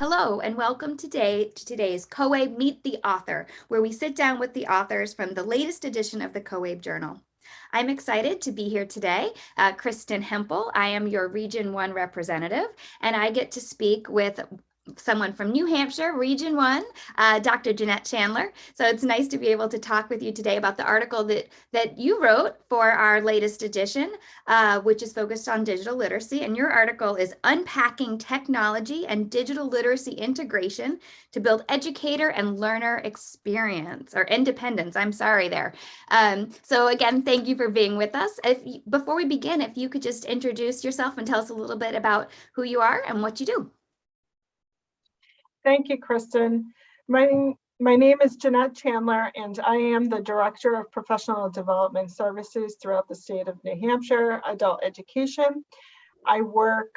Hello and welcome today to today's COABE Meet the Author, where we sit down with the authors from the latest edition of the COABE Journal. I'm excited to be here today. Kristen Hempel, I am your Region 1 representative, and I get to speak with someone from New Hampshire, Region 1, Dr. Ginette Chandler. So it's nice to be able to talk with you today about the article that you wrote for our latest edition, which is focused on digital literacy. And your article is Unpacking Technology and Digital Literacy Integration to Build Educator and Learner Experience, or Independence. I'm sorry there. So again, thank you for being with us. Before we begin, if you could just introduce yourself and tell us a little bit about who you are and what you do. Thank you, Kristen. My name is Ginette Chandler, and I am the Director of Professional Development Services throughout the state of New Hampshire, Adult Education. I work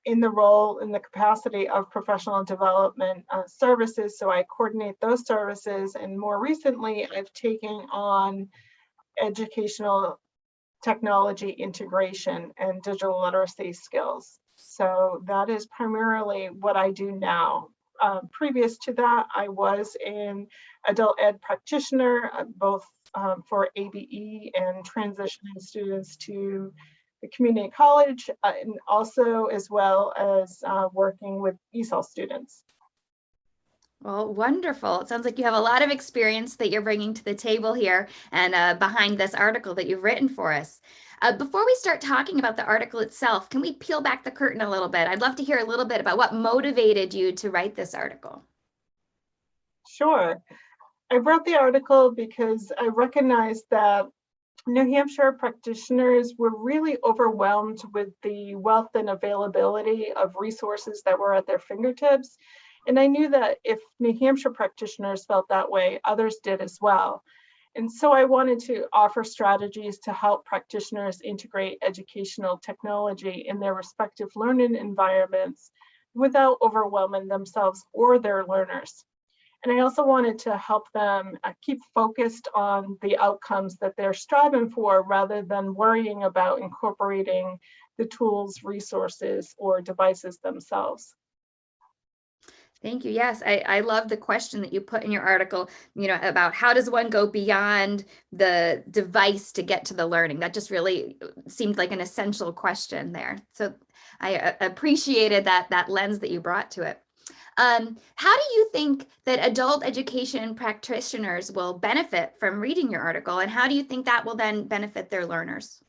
in the capacity of professional development services, so I coordinate those services, and more recently, I've taken on educational technology integration and digital literacy skills. So that is primarily what I do now. Previous to that, I was an adult ed practitioner, both for ABE and transitioning students to the community college, and also as well as working with ESOL students. Well, wonderful. It sounds like you have a lot of experience that you're bringing to the table here and behind this article that you've written for us. Before we start talking about the article itself, can we peel back the curtain a little bit? I'd love to hear a little bit about what motivated you to write this article. Sure. I wrote the article because I recognized that New Hampshire practitioners were really overwhelmed with the wealth and availability of resources that were at their fingertips. And I knew that if New Hampshire practitioners felt that way, others did as well. And so I wanted to offer strategies to help practitioners integrate educational technology in their respective learning environments without overwhelming themselves or their learners. And I also wanted to help them keep focused on the outcomes that they're striving for rather than worrying about incorporating the tools, resources, or devices themselves. Thank you. Yes, I love the question that you put in your article, about how does one go beyond the device to get to the learning? That just really seemed like an essential question there. So I appreciated that lens that you brought to it. How do you think that adult education practitioners will benefit from reading your article, and how do you think that will then benefit their learners?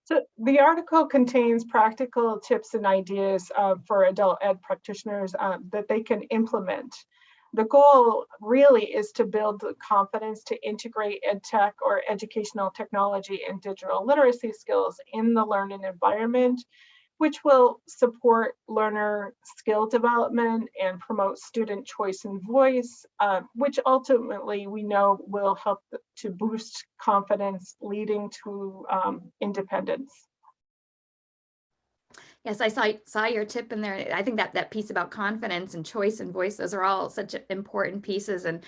So the article contains practical tips and ideas for adult ed practitioners that they can implement. The goal really is to build the confidence to integrate ed tech or educational technology and digital literacy skills in the learning environment, which will support learner skill development and promote student choice and voice, which ultimately we know will help to boost confidence, leading to independence. Yes, I saw your tip in there. I think that piece about confidence and choice and voice, those are all such important pieces. And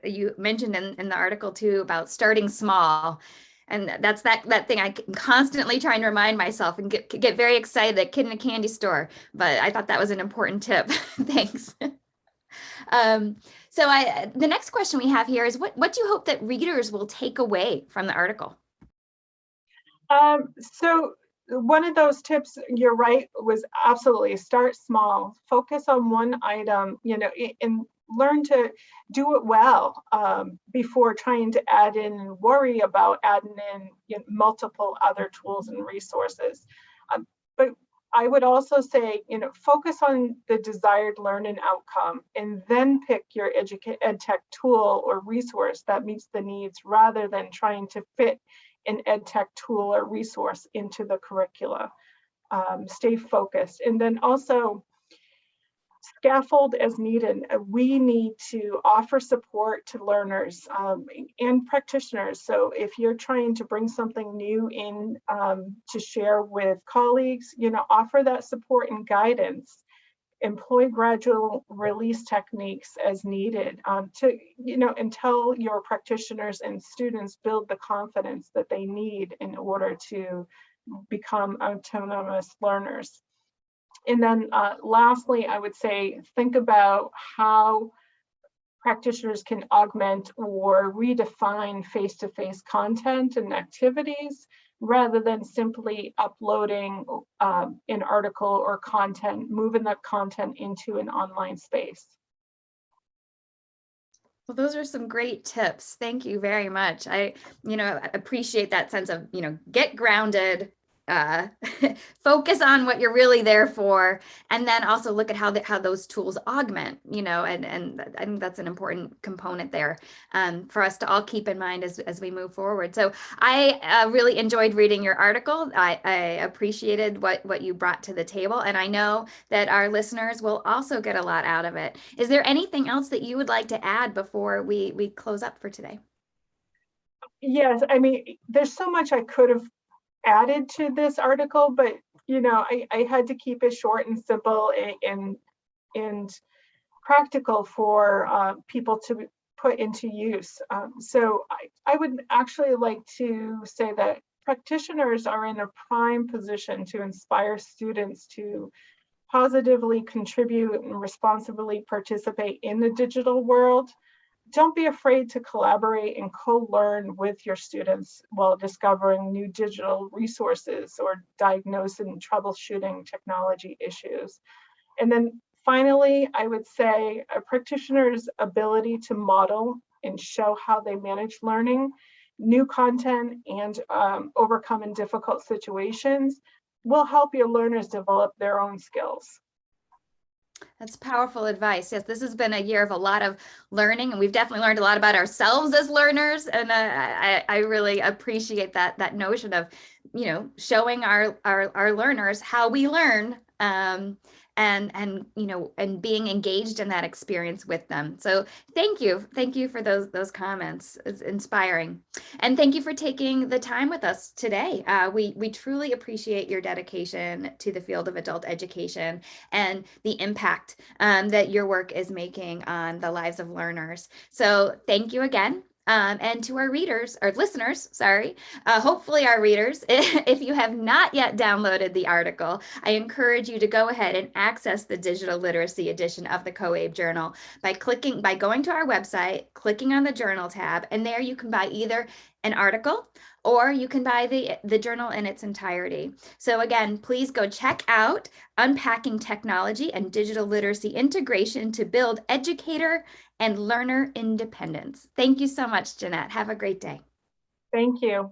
you mentioned in the article too about starting small. And that's that thing I constantly trying to remind myself and get very excited, that kid in a candy store. But I thought that was an important tip. Thanks. So the next question we have here is what do you hope that readers will take away from the article? So one of those tips, you're right, was absolutely start small, focus on one item, and learn to do it well before trying to add in and worry about adding in multiple other tools and resources. But I would also say, focus on the desired learning outcome and then pick your ed tech tool or resource that meets the needs rather than trying to fit an ed tech tool or resource into the curricula. Stay focused. And then also scaffold as needed. We need to offer support to learners and practitioners. So if you're trying to bring something new in to share with colleagues, offer that support and guidance. Employ gradual release techniques as needed until your practitioners and students build the confidence that they need in order to become autonomous learners. And then lastly, I would say think about how practitioners can augment or redefine face-to-face content and activities rather than simply uploading an article or content, moving that content into an online space. Well, those are some great tips. Thank you very much. Appreciate that sense of, get grounded, uh, focus on what you're really there for, and then also look at how those tools augment, and I think that's an important component there, for us to all keep in mind as we move forward. So I really enjoyed reading your article. I appreciated what you brought to the table, and I know that our listeners will also get a lot out of it. Is there anything else that you would like to add before we close up for today? Yes, I mean, there's so much I could have added to this article, but I had to keep it short and simple and practical for people to put into use. So I would actually like to say that practitioners are in a prime position to inspire students to positively contribute and responsibly participate in the digital world. Don't be afraid to collaborate and co-learn with your students while discovering new digital resources or diagnosing and troubleshooting technology issues. And then finally, I would say a practitioner's ability to model and show how they manage learning, new content, and overcoming difficult situations will help your learners develop their own skills. That's powerful advice. Yes, this has been a year of a lot of learning, and we've definitely learned a lot about ourselves as learners. And I really appreciate that notion of, showing our learners how we learn, and being engaged in that experience with them. So thank you for those comments. It's inspiring, and thank you for taking the time with us today. We truly appreciate your dedication to the field of adult education and the impact that your work is making on the lives of learners. So thank you again. And to our readers or listeners, sorry, hopefully our readers, if you have not yet downloaded the article, I encourage you to go ahead and access the digital literacy edition of the COABE Journal by going to our website, clicking on the journal tab, and there you can buy either an article or you can buy the journal in its entirety. So again, please go check out Unpacking Technology and Digital Literacy Integration to Build Educator and Learner Independence. Thank you so much, Ginette. Have a great day. Thank you.